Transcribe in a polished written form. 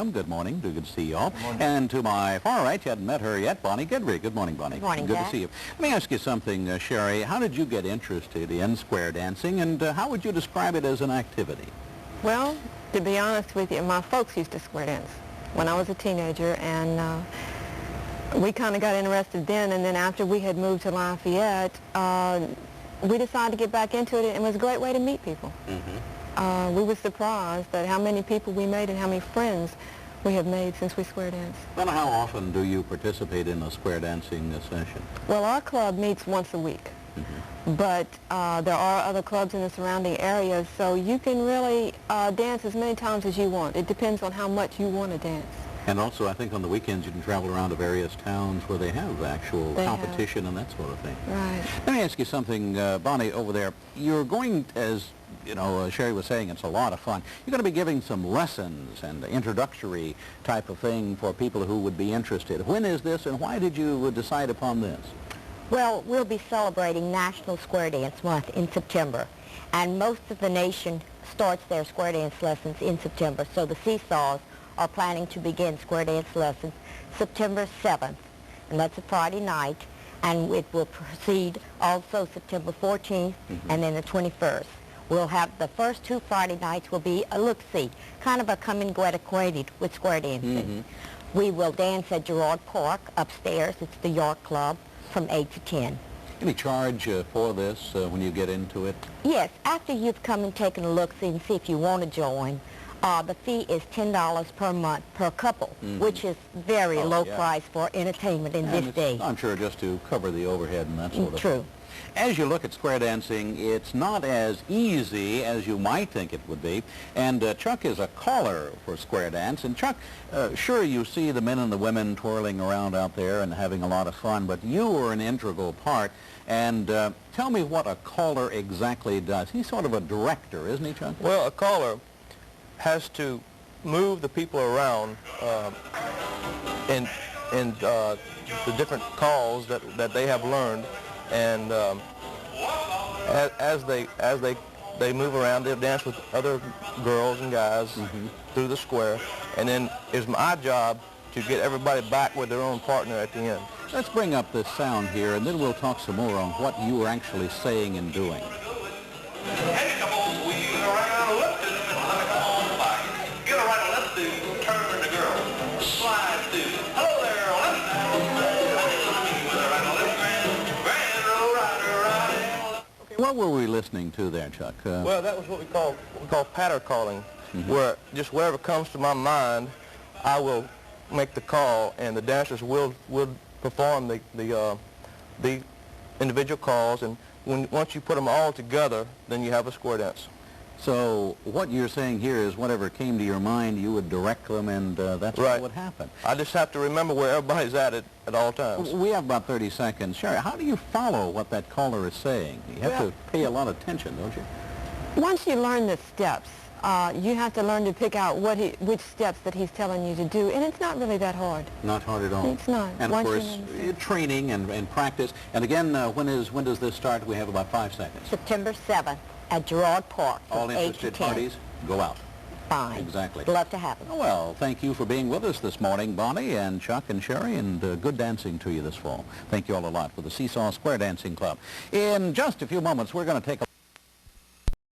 Good morning. Good to see you all. And to my far right, you hadn't met her yet, Bonnie Goodry. Good morning, Bonnie. Good morning, Good Jack. to see you. Let me ask you something, Sherry. How did you get interested in square dancing, and how would you describe it as an activity? Well, to be honest with you, my folks used to square dance when I was a teenager, and we kind of got interested then, and then after we had moved to Lafayette, we decided to get back into it, and it was a great way to meet people. We were surprised at how many people we made and how many friends we have made since we square dance. Well, how often do you participate in a square dancing session? Well, our club meets once a week, but there are other clubs in the surrounding areas, so you can really dance as many times as you want. It depends on how much you want to dance. And also, I think on the weekends you can travel around to various towns where they have actual competition and that sort of thing. Right. Let me ask you something, Bonnie, over there. You're going, as you know, Sherry was saying, it's a lot of fun. You're going to be giving some lessons and introductory type of thing for people who would be interested. When is this, and why did you decide upon this? Well, we'll be celebrating National Square Dance Month in September, and most of the nation starts their square dance lessons in September, so the Seesaws are planning to begin square dance lessons September 7th, and that's a Friday night, and it will proceed also September 14th and then the 21st. We'll have the first two Friday nights will be a look-see, kind of a come and get acquainted with square dancing. We will dance at Girard Park upstairs. It's the York Club from 8 to 10. Any charge for this when you get into it? Yes, after you've come and taken a look-see and see if you want to join, the fee is $10 per month per couple, which is very low price for entertainment in this day. I'm sure just to cover the overhead and that sort of True. thing. As you look at square dancing, it's not as easy as you might think it would be. And Chuck is a caller for square dance. And Chuck, sure, you see the men and the women twirling around out there and having a lot of fun, but you are an integral part. And tell me what a caller exactly does. He's sort of a director, isn't he, Chuck? Well, a caller has to move the people around in the different calls that they have learned, and as they move around, they'll dance with other girls and guys through the square, and then it's my job to get everybody back with their own partner at the end. Let's bring up this sound here, and then we'll talk some more on what you were actually saying and doing. What were we listening to there, Chuck? Well, that was what we call patter calling, where just whatever comes to my mind, I will make the call, and the dancers will perform the individual calls, and once you put them all together, then you have a square dance. So what you're saying here is whatever came to your mind, you would direct them, and that's what would happen. I just have to remember where everybody's at all times. We have about 30 seconds. Sherry, how do you follow what that caller is saying? You have to pay a lot of attention, don't you? Once you learn the steps, you have to learn to pick out which steps that he's telling you to do, and it's not really that hard. Not hard at all. It's not. And of course, training and practice. And again, when does this start? We have about 5 seconds. September 7th at Girard Park from All 8 to interested 10. parties, go out. Fine. Exactly. Love to have them. Well, thank you for being with us this morning, Bonnie and Chuck and Sherry, and good dancing to you this fall. Thank you all a lot for the Seesaw Square Dancing Club. In just a few moments, we're going to take a